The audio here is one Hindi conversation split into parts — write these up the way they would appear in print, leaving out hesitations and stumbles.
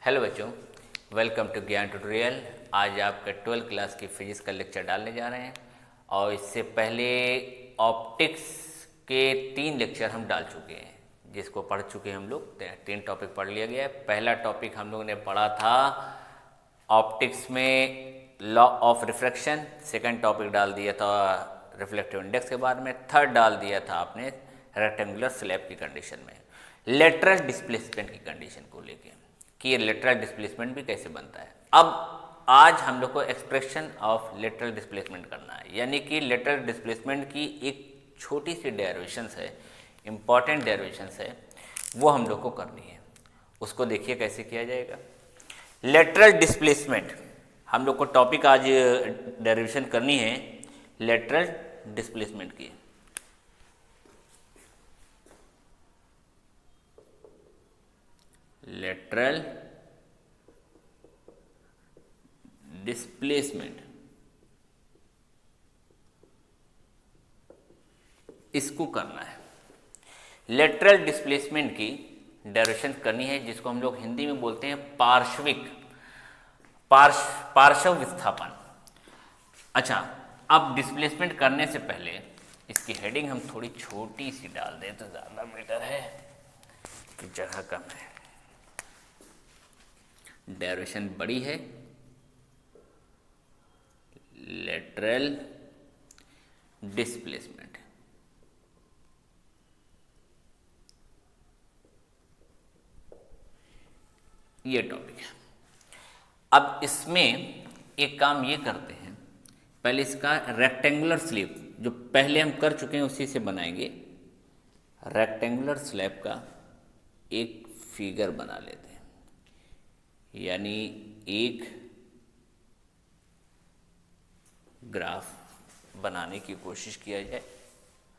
हेलो बच्चों, वेलकम टू ज्ञान ट्यूटोरियल। आज आपका 12th क्लास की फिजिक्स का लेक्चर डालने जा रहे हैं और इससे पहले ऑप्टिक्स के 3 लेक्चर हम डाल चुके हैं, जिसको पढ़ चुके हैं हम लोग। 3 टॉपिक पढ़ लिया गया है। पहला टॉपिक हम लोगों ने पढ़ा था ऑप्टिक्स में law of refraction, second topic डाल दिया था रिफ्लेक्टिव इंडेक्स के बारे में, थर्ड डाल दिया था आपने रेक्टेंगुलर स्लैब की कंडीशन में लेटरल डिस्प्लेसमेंट की कंडीशन को लेके कि ये लेटरल डिस्प्लेसमेंट भी कैसे बनता है। अब आज हम लोग को एक्सप्रेशन ऑफ लेटरल डिस्प्लेसमेंट करना है, यानी कि लेटरल डिस्प्लेसमेंट की एक छोटी सी डेरिवेशंस है, इंपॉर्टेंट डेरिवेशंस है, वो हम लोग को करनी है। उसको देखिए कैसे किया जाएगा। लेटरल डिस्प्लेसमेंट हम लोग को टॉपिक आज डेरिवेशन करनी है लेटरल डिस्प्लेसमेंट की। लेटरल डिस्प्लेसमेंट, इसको करना है। लेटरल डिस्प्लेसमेंट की डेरिवेशन करनी है, जिसको हम लोग हिंदी में बोलते हैं पार्श्व विस्थापन। अच्छा, अब डिस्प्लेसमेंट करने से पहले इसकी हेडिंग हम थोड़ी छोटी सी डाल दें तो ज़्यादा बेटर है, कि जगह कम है। डेरिवेशन बड़ी है, लेटरल डिस्प्लेसमेंट। ये टॉपिक है। अब इसमें एक काम ये करते हैं, पहले इसका रेक्टेंगुलर स्लैब जो पहले हम कर चुके हैं उसी से बनाएंगे। रेक्टेंगुलर स्लैब का एक फिगर बना लेते हैं, यानी एक ग्राफ बनाने की कोशिश किया जाए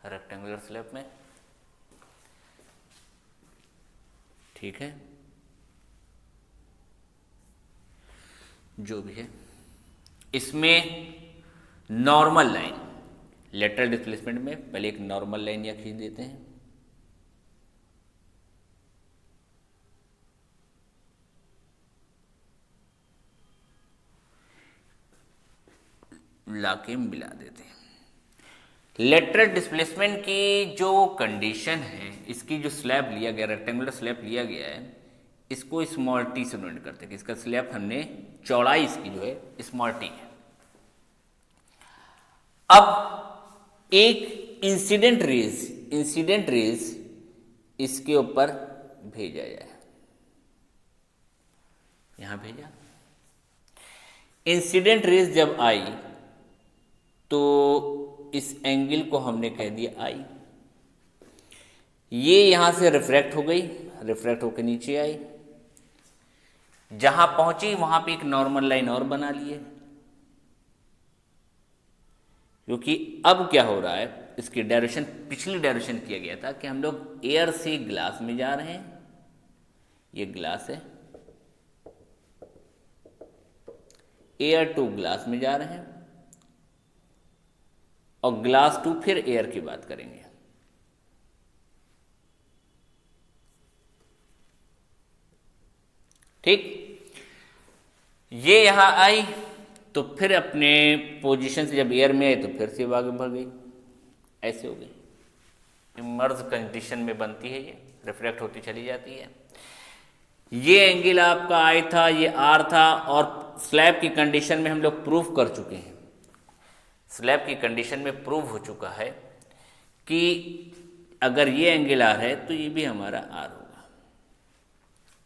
रेक्टेंगुलर स्लैब में। ठीक है, जो भी है, इसमें नॉर्मल लाइन, लेटरल डिस्प्लेसमेंट में पहले एक नॉर्मल लाइन या खींच देते हैं। लाके मिला देते हैं। लेटरल डिस्प्लेसमेंट की जो कंडीशन है, इसकी जो स्लैब लिया गया, रेक्टेंगुलर स्लैब लिया गया है, इसको स्मॉल टी से नोट करते हैं कि इसका स्लैब हमने चौड़ाई इसकी जो है स्मॉल टी है। अब एक इंसिडेंट रेज इसके ऊपर भेजा जाए, यहां भेजा। इंसिडेंट रेज जब आई तो इस एंगल को हमने कह दिया आई। ये यहां से रिफ्रैक्ट हो गई, रिफ्रैक्ट होकर नीचे आई, जहां पहुंची वहां पे एक नॉर्मल लाइन और बना लिए। क्योंकि अब क्या हो रहा है, इसकी डायरेक्शन पिछली डायरेक्शन किया गया था कि हम लोग एयर से ग्लास में जा रहे हैं। ये ग्लास है, एयर टू ग्लास में जा रहे हैं, और ग्लास टू फिर एयर की बात करेंगे। ठीक, ये यहां आई तो फिर अपने पोजीशन से जब एयर में आई तो फिर से आगे बढ़ गई, ऐसे हो गई। इमर्ज कंडीशन में बनती है, ये रिफ्लेक्ट होती चली जाती है। ये एंगल आपका आई था, ये आर था, और स्लैब की कंडीशन में हम लोग प्रूफ कर चुके हैं। स्लैब की कंडीशन में प्रूव हो चुका है कि अगर ये एंगल आर है तो ये भी हमारा आर होगा।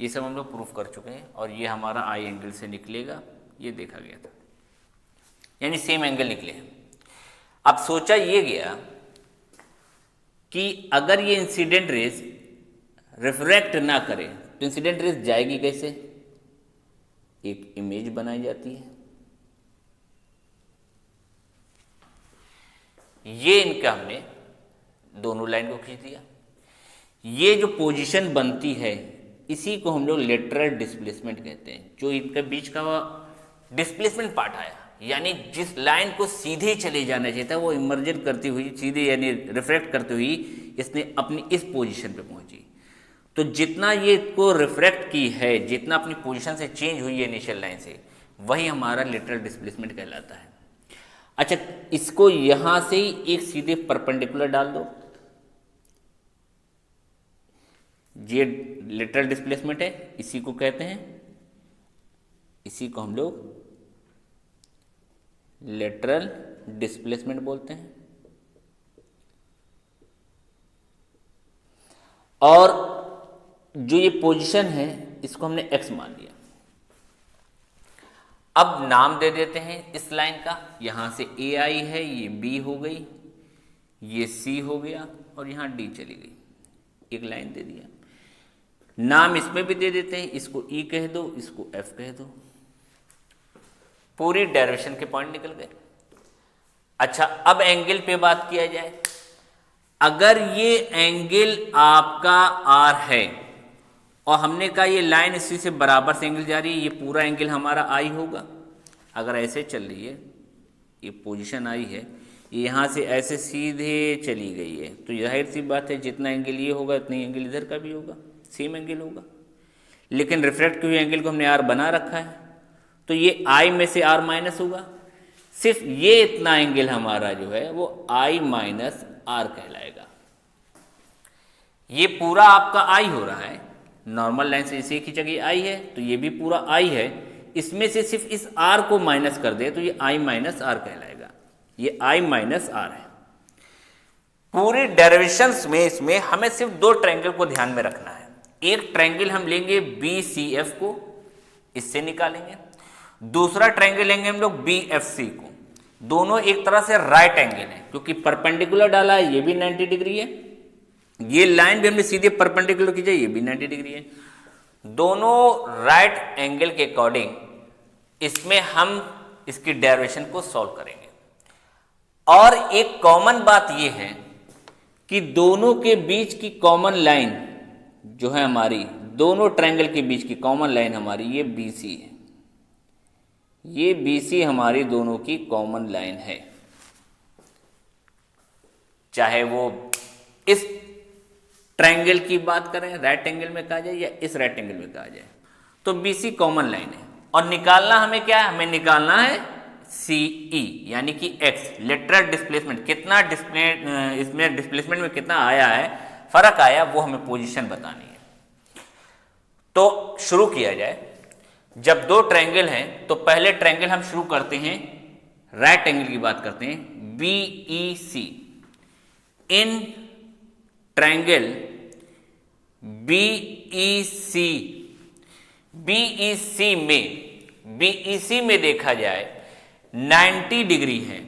ये सब हम लोग प्रूफ कर चुके हैं, और ये हमारा आई एंगल से निकलेगा, ये देखा गया था, यानी सेम एंगल निकले हैं। अब सोचा ये गया कि अगर ये इंसिडेंट रेज रिफ्रैक्ट ना करे तो इंसिडेंट रेज जाएगी कैसे। एक इमेज बनाई जाती है, ये इनका हमने दोनों लाइन को खींच दिया। ये जो पोजीशन बनती है इसी को हम लोग लेटरल डिस्प्लेसमेंट कहते हैं। जो इनके बीच का डिस्प्लेसमेंट पार्ट आया, यानी जिस लाइन को सीधे चले जाना चाहिए था वो इमर्जन करती हुई सीधे, यानी रिफ्रैक्ट करती हुई इसने अपनी इस पोजीशन पे पहुंची। तो तो जितना ये को रिफ्रैक्ट की है, जितना अपनी पोजीशन से चेंज हुई है इनिशियल लाइन से, वही हमारा लेटरल डिस्प्लेसमेंट कहलाता है। अच्छा, इसको यहां से ही एक सीधे परपेंडिकुलर डाल दो, ये लेटरल डिस्प्लेसमेंट है, इसी को कहते हैं, इसी को हम लोग लेटरल डिस्प्लेसमेंट बोलते हैं। और जो ये पोजीशन है इसको हमने x मान लिया। अब नाम दे देते हैं इस लाइन का, यहां से AI है, ये B हो गई, ये C हो गया और यहां D चली गई, एक लाइन दे दिया। नाम इसमें भी दे देते हैं, इसको E कह दो, इसको F कह दो, पूरी डायरेक्शन के पॉइंट निकल गए। अच्छा, अब एंगल पे बात किया जाए। अगर ये एंगल आपका R है और हमने कहा ये लाइन इसी से बराबर से एंगल जा रही है, ये पूरा एंगल हमारा I होगा। अगर ऐसे चल रही है, ये पोजीशन I है, ये यहाँ से ऐसे सीधे चली गई है, तो जाहिर सी बात है जितना एंगल ये होगा उतना ही एंगल इधर का भी होगा, सेम एंगल होगा। लेकिन रिफ्लेक्ट हुए एंगल को हमने R बना रखा है, तो ये I में से R माइनस होगा। सिर्फ ये इतना एंगल हमारा जो है वो I माइनस R कहलाएगा। ये पूरा आपका I हो रहा है, नॉर्मल लाइन से इसे खींचा गया I है, तो ये भी पूरा I है, इसमें से सिर्फ इस R को माइनस कर दे तो ये I माइनस R कहलाएगा। ये I माइनस R है। पूरी डेरिवेशंस में इसमें हमें सिर्फ दो ट्रायंगल को ध्यान में रखना है। एक ट्रायंगल हम लेंगे BCF को, इससे निकालेंगे। दूसरा ट्रायंगल लेंगे हम लोग BFC को। दोनों एक तरह से राइट एंगल है, क्योंकि परपेंडिकुलर डाला है, ये भी 90 डिग्री है, ये लाइन भी हमने सीधे परपेंडिकुलर खींचा, ये भी 90 डिग्री है। दोनों राइट एंगल के अकॉर्डिंग इसमें हम इसकी डेरिवेशन को सॉल्व करेंगे। और एक कॉमन बात ये है कि दोनों के बीच की कॉमन लाइन जो है हमारी, दोनों ट्रायंगल के बीच की कॉमन लाइन हमारी ये BC है। ये BC हमारी दोनों की कॉमन लाइन है, चाहे वो इस ट्रायंगल की बात करें, राइट एंगल में कहा जाए, या इस राइट एंगल में कहा जाए, तो BC कॉमन लाइन है। और निकालना हमें क्या है, हमें निकालना है CE यानी कि X, लेटरल डिस्प्लेसमेंट। कितना इसमें डिस्प्लेसमेंट में कितना आया है, फर्क आया, वो हमें पोजीशन बतानी है। तो शुरू किया जाए। जब दो ट्रायंगल हैं तो पहले ट्रायंगल हम शुरू करते हैं, राइट एंगल की बात करते हैं, BEC। इन ट्रायंगल BEC में देखा जाए 90 डिग्री है,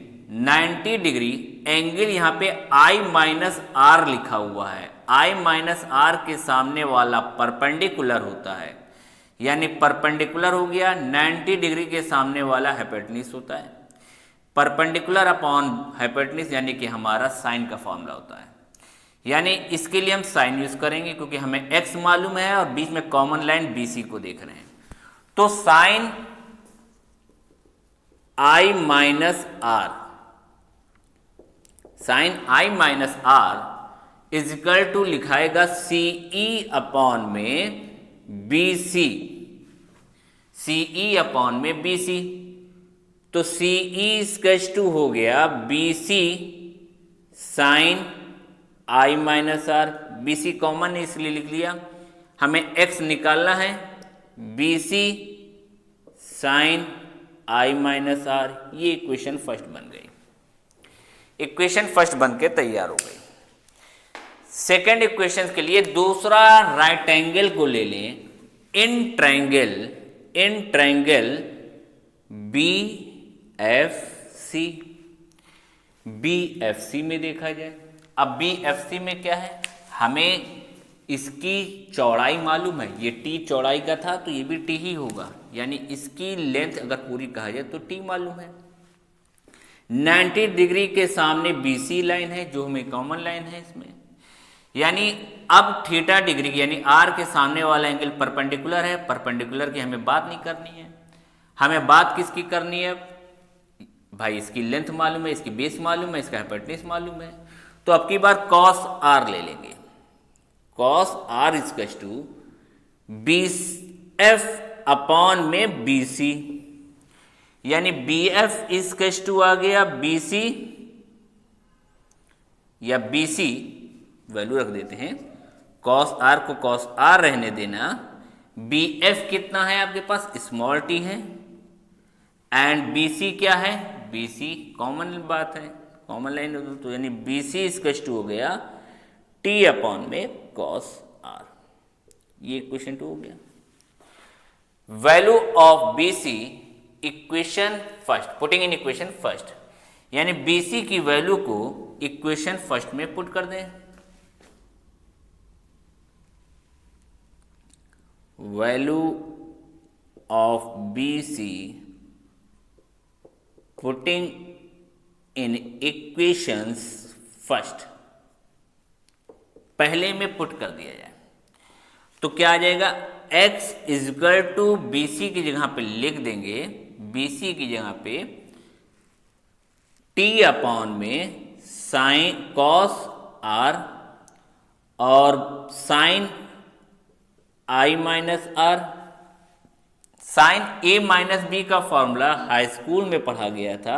90 डिग्री एंगल यहां पे I माइनस R लिखा हुआ है। I माइनस R के सामने वाला परपेंडिकुलर होता है, यानी परपेंडिकुलर हो गया, 90 डिग्री के सामने वाला हाइपोटेन्यूज होता है। परपेंडिकुलर अपॉन हाइपोटेन्यूज यानी कि हमारा साइन का फॉर्मूला होता है। यानी इसके लिए हम साइन यूज करेंगे, क्योंकि हमें x मालूम है और बीच में कॉमन लाइन BC को देख रहे हैं। तो sine I minus R, sine I minus R is equal to लिखाएगा CE अपॉन में BC, CE अपॉन में BC। तो CE स्केच टू हो गया BC sine I minus R, BC common है इसलिए लिख लिया। हमें x निकालना है, BC sine I minus R। ये इक्वेशन फर्स्ट बन गई, इक्वेशन फर्स्ट बन के तैयार हो गई। सेकेंड इक्वेशन के लिए दूसरा राइट एंगल को ले लें, इन ट्रायंगल BFC में देखा जाए। अब BFC में क्या है, हमें इसकी चौड़ाई मालूम है, ये T चौड़ाई का था तो ये भी T ही होगा, यानी इसकी लेंथ अगर पूरी कहा जाए तो T मालूम है। 90 डिग्री के सामने BC लाइन है जो हमें कॉमन लाइन है इसमें, यानी अब थीटा डिग्री यानी R के सामने वाला एंगल परपेंडिकुलर है। परपेंडिकुलर की हमें बात नहीं करनी है, हमें बात किसकी करनी है भाई, इसकी लेंथ मालूम है, इसकी बेस मालूम है, इसका हाइपोटेन्यूज मालूम है। तो अब की बार cos R ले लेंगे, cos R is equal to B F upon में बी सी, यानी बी एफ इजकस टू आ गया बी सी, या बी सी वैल्यू रख देते हैं, कॉस आर को कॉस आर रहने देना, बी एफ कितना है आपके पास, स्मॉल टी है, एंड बी सी क्या है, बी सी कॉमन बात है, कॉमन लाइन, तो यानी बी सी इजकस टू हो गया टी अपॉन में कॉस आर। ये इक्वेशन 2 हो गया। Value of B C equation first, putting in equation first, यानी बी सी की वैल्यू को इक्वेशन फर्स्ट में पुट कर दें। Value of B C putting in equations first, पहले में पुट कर दिया जाए तो क्या आ जाएगा, x is equal to B C की जगह पे लिख देंगे, बी सी की जगह पे t अपॉन में साइन कॉस आर और sine I minus R. Sine A minus B का फॉर्मूला हाई स्कूल में पढ़ा गया था,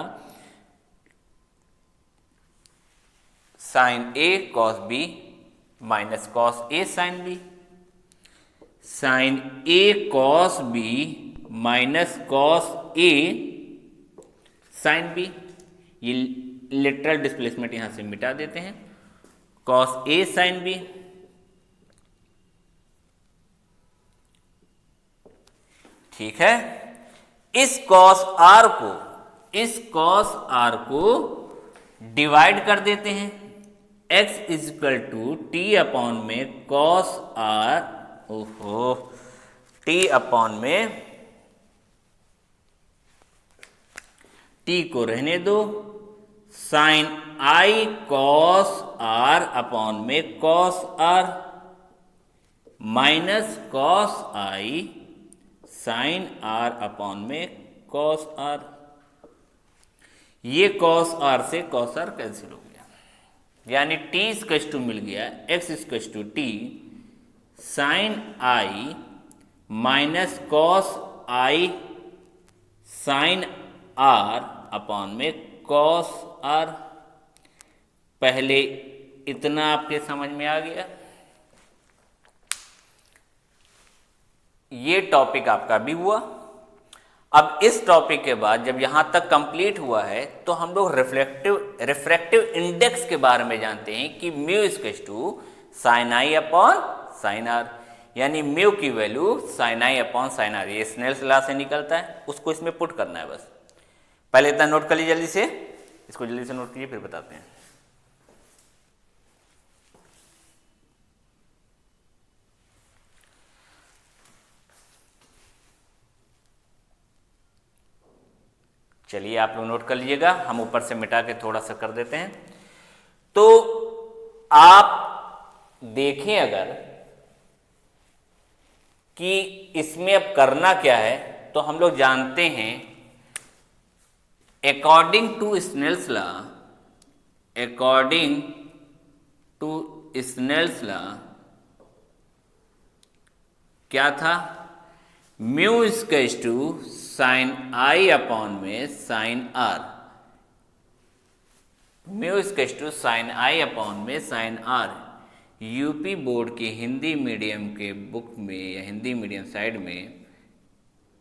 sine A cos B minus cos A sine B, sine A cos B minus cos A sine B. ये लिटरल डिस्प्लेसमेंट यहां से मिटा देते हैं, कॉस ए साइन बी, ठीक है। इस कॉस आर को डिवाइड कर देते हैं, x is equal to T upon में कॉस आर, ओहो, टी अपॉन में टी को रहने दो, sine I cos R upon में cos R minus cos I sine R upon में कॉस आर। ये कॉस आर से कॉस आर कैंसिल हो गया, यानी t इजकस टू मिल गया x is equal to T sine I minus cos I sine R upon में कॉस आर। पहले इतना आपके समझ में आ गया, ये टॉपिक आपका भी हुआ। अब इस टॉपिक के बाद जब यहां तक कंप्लीट हुआ है तो हम लोग रिफ्रैक्टिव इंडेक्स के बारे में जानते हैं कि mu is equal to sine I upon sine R, यानी म्यू की value sine I upon sine R, ये स्नेल्स लॉ से निकलता है, उसको इसमें पुट करना है बस। पहले इतना नोट कर लीजिए जल्दी से, इसको जल्दी से नोट कीजिए फिर बताते हैं। चलिए आप लोग नोट कर लीजिएगा, हम ऊपर से मिटा के थोड़ा सा कर देते हैं। तो आप देखें अगर कि इसमें अब करना क्या है, तो हम लोग जानते हैं according to Snell's law, according to Snell's law क्या था, mu is equal to sine I upon में sine R, mu is equal to sine I upon में साइन आर। यूपी बोर्ड के हिंदी मीडियम के बुक में या हिंदी मीडियम साइड में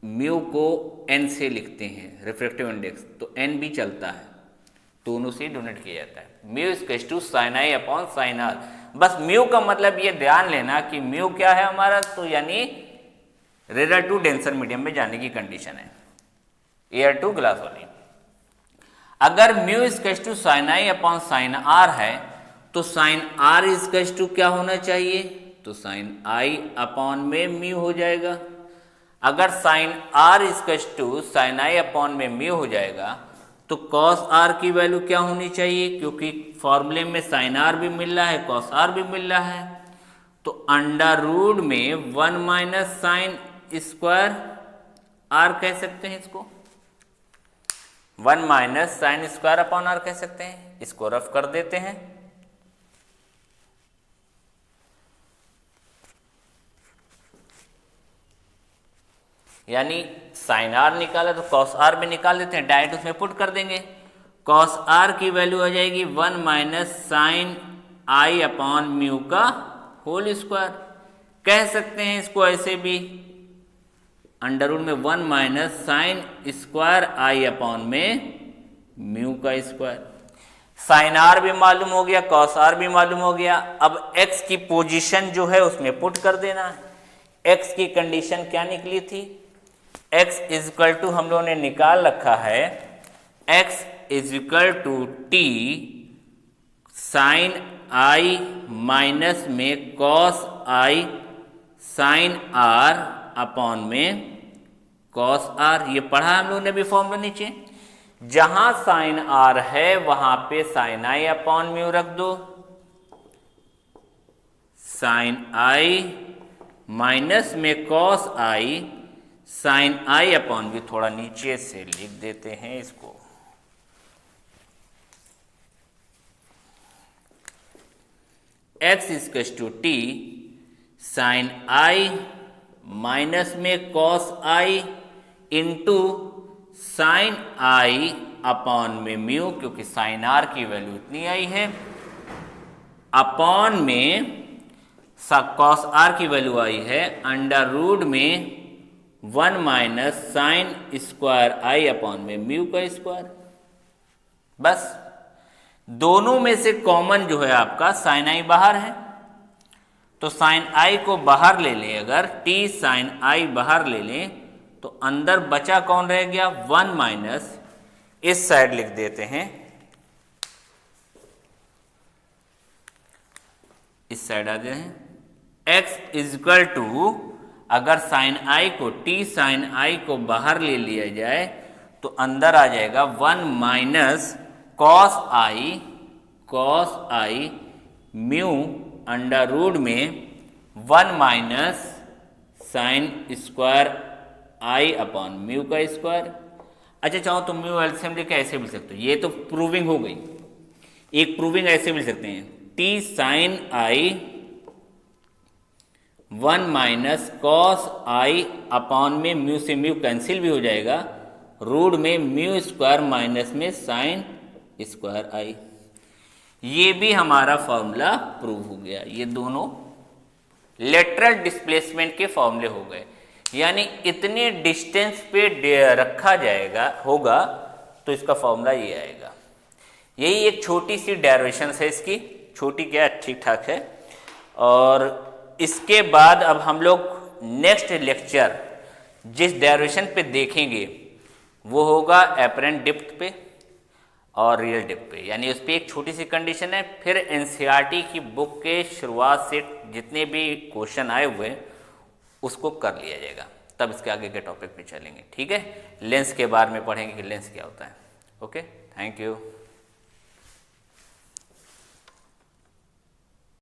म्यू को n से लिखते हैं रिफ्रैक्टिव इंडेक्स, तो n भी चलता है, दोनों से डोनेट किया जाता है। Mu is equal to sine I upon sine R, बस म्यू का मतलब ये ध्यान लेना कि म्यू क्या है हमारा, तो यानी रेयर टू डेंसर मीडियम में जाने की कंडीशन है, एयर टू ग्लास वाली। अगर mu is equal to sine I upon sine R है तो साइन आर इजकस टू क्या होना चाहिए, तो साइन आई अपॉन में म्यू हो जाएगा। अगर sine R is equal to sine I upon में म्यू हो जाएगा तो कॉस आर की वैल्यू क्या होनी चाहिए, क्योंकि फॉर्मूले में साइन आर भी मिल रहा है कॉस आर भी मिल रहा है, तो अंडर रूट में 1 माइनस साइन स्क्वायर आर कह सकते हैं इसको, 1 minus sine square upon R कह सकते हैं। इसको रफ कर देते हैं, यानी साइन आर निकाला तो कॉस आर भी निकाल देते हैं, डायरेक्ट उसमें पुट कर देंगे। कॉस आर की वैल्यू हो जाएगी 1 minus sign I upon mu का होल स्क्वायर। कह सकते हैं इसको ऐसे भी, अंडर रूट में 1 minus sine square I upon में म्यू का स्क्वायर। साइन आर भी मालूम हो गया, कॉस आर भी मालूम हो गया। अब एक्स की पोजीशन जो है उसमें पुट कर देना है। एक्स की कंडीशन क्या निकली थी, एक्स इज इक्वल टू हम लोगों ने निकाल रखा है, x is equal to T sine I minus में cos I sine R upon में कॉस आर। ये पढ़ा हम लोगों ने भी फॉर्मूला नीचे। जहां साइन आर है वहां पे साइन आई अपॉन म्यू रख दो, साइन आई माइनस में cos I sine I upon mu. थोड़ा नीचे से लिख देते हैं इसको, X equal to T sine I minus में cos I into sine I upon में म्यू, क्योंकि साइन आर की वैल्यू इतनी आई है, अपॉन में कॉस आर की वैल्यू आई है अंडर रूट में 1 minus sine square I upon में म्यू का स्क्वायर। बस दोनों में से कॉमन जो है आपका साइन आई बाहर है, तो साइन आई को बाहर ले लें, अगर टी साइन आई बाहर ले लें तो अंदर बचा कौन रह गया, 1 माइनस, इस साइड लिख देते हैं, इस साइड आ गए हैं। x इज इक्वल टू, अगर साइन आई को टी साइन आई को बाहर ले लिया जाए तो अंदर आ जाएगा 1 माइनस कॉस आई म्यू अंडर रूट में 1 minus sine square I upon mu का स्क्वायर। अच्छा चाहो तो म्यू एलसीएम लेके ऐसे मिल सकते हो, ये तो प्रूविंग हो गई। एक प्रूविंग ऐसे मिल सकते हैं, टी साइन आई 1 माइनस कॉस आई अपॉन में म्यू से म्यू कैंसिल भी हो जाएगा, रूट में म्यू स्क्वायर माइनस में साइन स्क्वायर आई। ये भी हमारा फॉर्मूला प्रूव हो गया। ये दोनों लेटरल डिस्प्लेसमेंट के फॉर्मूले हो गए, यानी इतने डिस्टेंस पे रखा जाएगा होगा तो इसका फॉर्मूला ये आएगा। यही एक छोटी सी डेरिवेशन है इसकी, छोटी क्या ठीक ठाक है। और इसके बाद अब हम लोग नेक्स्ट लेक्चर जिस डेरिवेशन पे देखेंगे वो होगा एपरेंट डेप्थ पे और रियल डेप्थ पे, यानी उस पर एक छोटी सी कंडीशन है। फिर एनसीईआरटी की बुक के शुरुआत से जितने भी क्वेश्चन आए हुए हैं उसको कर लिया जाएगा, तब इसके आगे के टॉपिक पे चलेंगे। ठीक है, लेंस के बारे में पढ़ेंगे कि लेंस क्या होता है। Okay, thank you.